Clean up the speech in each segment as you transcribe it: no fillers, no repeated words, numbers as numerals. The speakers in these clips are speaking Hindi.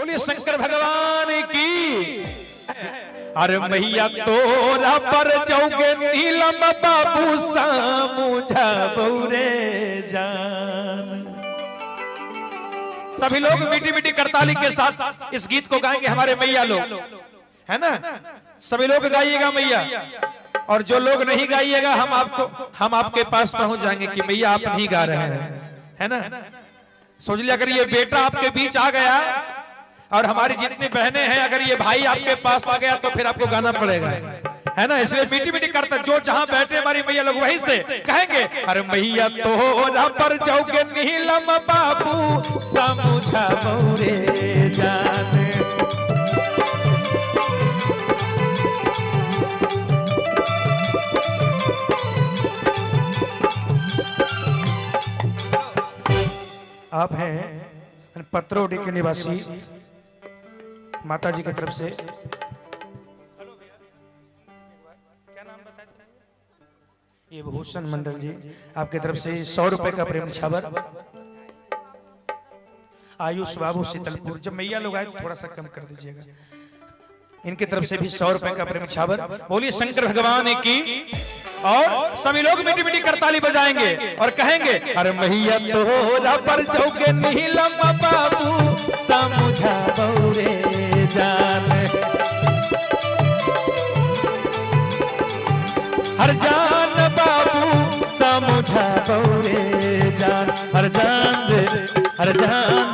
बोलिए शंकर भगवान की। अरे मैया तोरा पर जाओगे नीलम बाबू सामुझा बौरे जान। सभी लोग मीठी मीठी करताली के साथ इस गीत को गाएंगे हमारे मैया लोग, है ना। सभी लोग गाइएगा मैया, और जो लोग नहीं गाइएगा हम आपके पास पहुंच जाएंगे कि मैया आप नहीं गा रहे हैं, है ना। सोच लिया अगर ये बेटा आपके बीच आ गया और हमारी जितनी बहनें हैं अगर ये भाई आपके पास आ गया तो फिर आपको गाना पड़ेगा, है ना। इसलिए मीठी मीठी करता जो जहां बैठे हमारी मैया लोग वहीं से कहेंगे। अरे मैया तोरा पर जाओगे नीलम बाबू सामुझा बौरे जान। आप हैं पत्रोडी के निवासी, माता जी की तरफ से क्या नाम बताए थे? ये भूषण मंडल जी आपकी तरफ से 100 रुपए का प्रेम छावर। आयुष बाबू शीतलपुर, जब मैया लोग आए तो थोड़ा सा कम कर दीजिएगा। इनकी तरफ से भी 100 रुपए का प्रेम छावर। बोलिए शंकर भगवान की। और सभी लोग मीठी मीठी करताली बजाएंगे और कहेंगे। अरे मैया तोरा पर जाओगे नीलम बाबू सामुझा बौरे जान। हर जान बाबू सामुझा बौरे जान। हर जान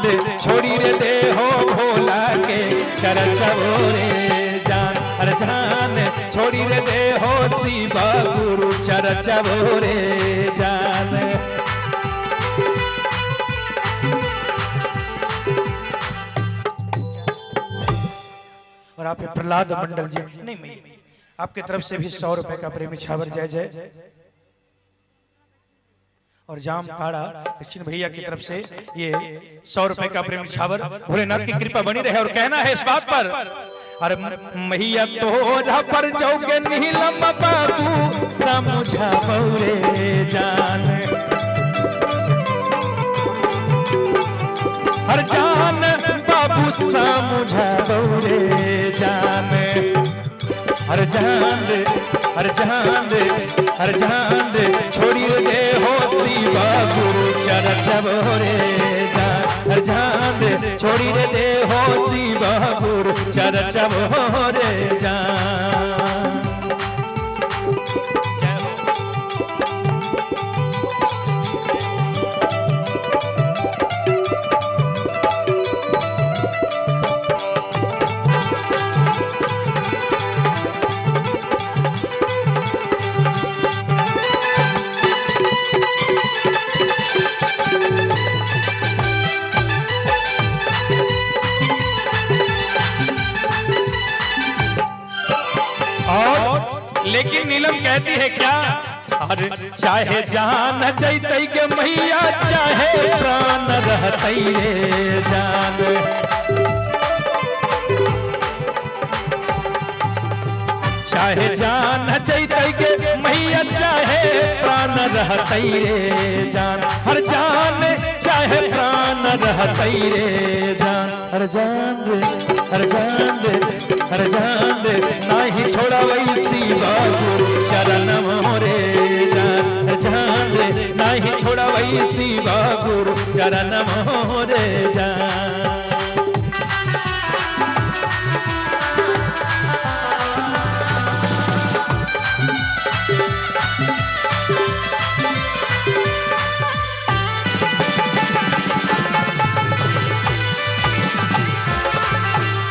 दे छोड़ी रे दे हो भोला के चरचा बोरे जान। हर जान छोड़ी रे दे हो शिवा गुरु चरचा बोरे जान। और आप प्रहलाद मंडल जी नहीं आपके तरफ से भी 100 रुपए का प्रेमी छावर। जय जय। और जाम ताड़ा दक्षिण भैया की तरफ से ये 100 रुपए का प्रेमी छावर। भोलेनाथ की कृपा बनी रहे। और कहना है इस बात पर। अरे मैया तोरा पर जाओगे नीलम बाबू सामुझा बौरे जान। हर जान बाबू सामुझा बौरे जान। हर जान दे छोड़ी दे हो शिवा गुरु चरचा बोरे जान। हर जान दे छोड़ी दे हो शिवा गुरु चरचा बोरे जान। लेकिन नीलम कहती है क्या। अरे चाहे जान जैतई के मैया चाहे प्राण रहतई रे जान। चाहे जान जैतई के मैया चाहे प्राण रहतई रे जान। हर जान चाहे प्राण रहतई रे जान। हर जान दे नाही छोड़ा वही शिवा गुरु चरण मोरे जान। हर जान दे नाही छोड़ा वही शिवा गुरु चरण मोरे जान।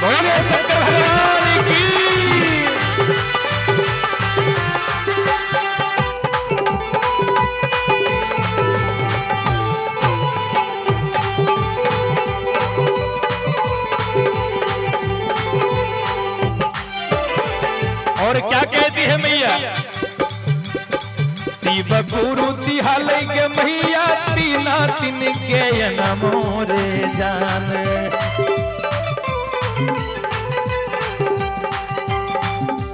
बोलिए शंकर भगवान की। और क्या कहती है मैया। शिव गुरु तिहाल के मैया तीना तीन के नमोरे जान।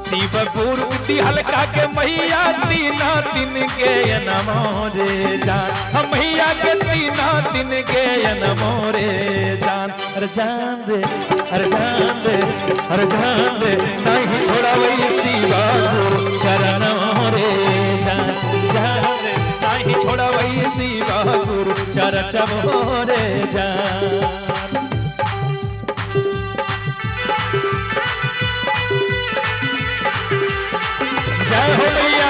शिव गुरु हल्का के मैया तीना दिन के नमोरे जान। हम मैया के तीना दिन के नमोरे जान। अरे जान दे, अरे जान दे, अरे जान दे, नहीं छोड़ा वही शिवा गुरु चरणों रे जान, जान दे, नहीं छोड़ा वही शिवा गुरु चरणों रे जान। जय हो भैया।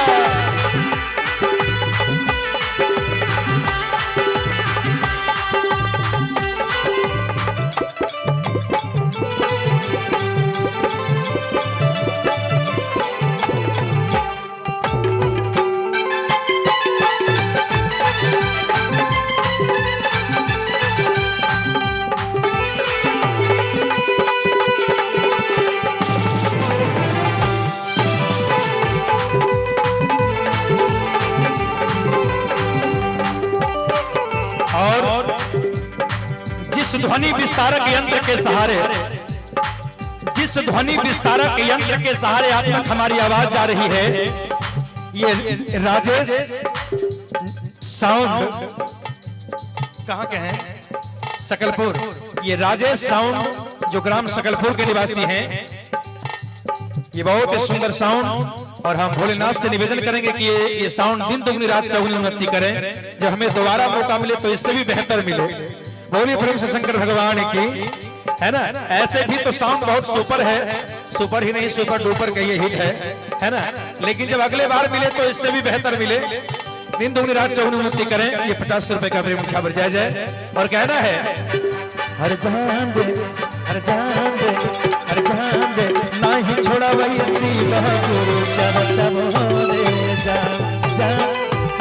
जिस ध्वनि विस्तारक यंत्र के सहारे, जिस ध्वनि विस्तारक यंत्र के सहारे आप तक हमारी आवाज जा रही है, ये राजेश साउंड कहाँ के हैं? सकलपुर। ये राजेश साउंड जो ग्राम सकलपुर के निवासी हैं, ये बहुत ही सुंदर साउंड, और हम भोलेनाथ से निवेदन करेंगे कि ये साउंड दिन दुगनी रात चौगुनी उन्नति करें, जब हमें दोबारा मौका मिले तो इससे भी बेहतर मिले। बोलिए प्रेम से शंकर भगवान की, है ना। ऐसे भी तो साउंड बहुत सुपर है, सुपर ही नहीं सुपर डुपर का ये हिट है ना। लेकिन जब अगले बार मिले तो इससे भी बेहतर मिले। दिन दुगनी रात चौगुनी उन्नति करें। ये 50 रुपए का प्रेम छापर जय जय। और कहना है हर जान दे, हर जान दे, हर जान दे, नहीं छोड़ा वही शिवा गुरु चरणों रे जान, जान,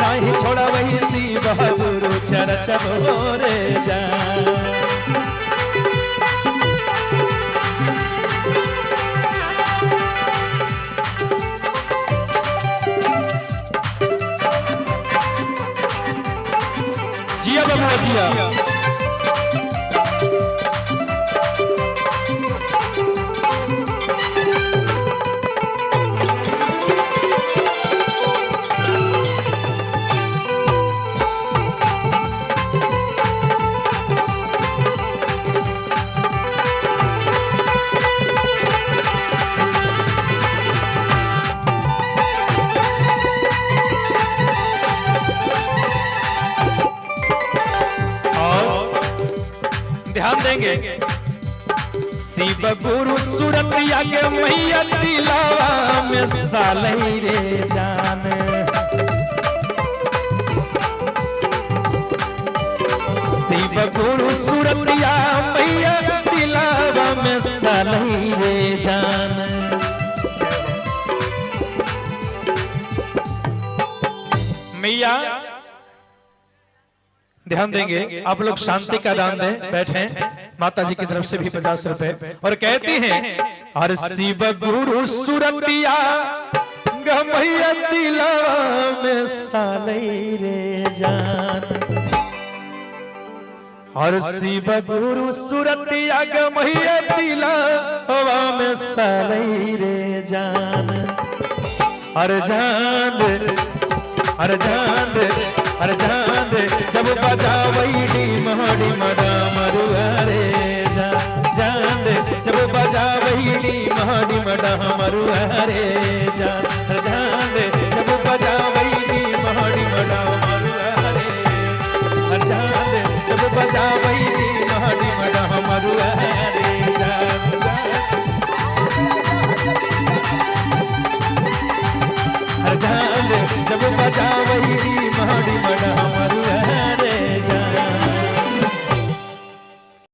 नहीं छोड़ा वही शिवा गुरु चरणों रे जान। जिया बाबू जिया। ध्यान देंगे शिव गुरु सुरतिया के मैया दिलावा में सालई रे जान, शिव गुरु सुरतिया मैया दिलावा में सालई रे जान। मैया ध्यान देंगे, आप लोग शांति का दान दें, बैठे माता जी की तरफ से भी 50 रुपए। और कहती हैं हर शिव गुरु सुरतिया गमैया दिलावा में सालई रे जान, हर शिव गुरु सुरतिया गमैया दिलावा में सालई रे जान। हर जान दे, हर जान दे, हर जान दे, जब बजावई डीम डीम डामरुआ रे जान, जान दे, जब बजावई डीम डीम डामरुआ रे जान, जान दे, जब बजावई डीम डीम डामरुआ रे, हर जान दे, जब बजावई डीम डीम डामरुआ रे जान, हर जान दे, जब बजावई डीम डीम डामरुआ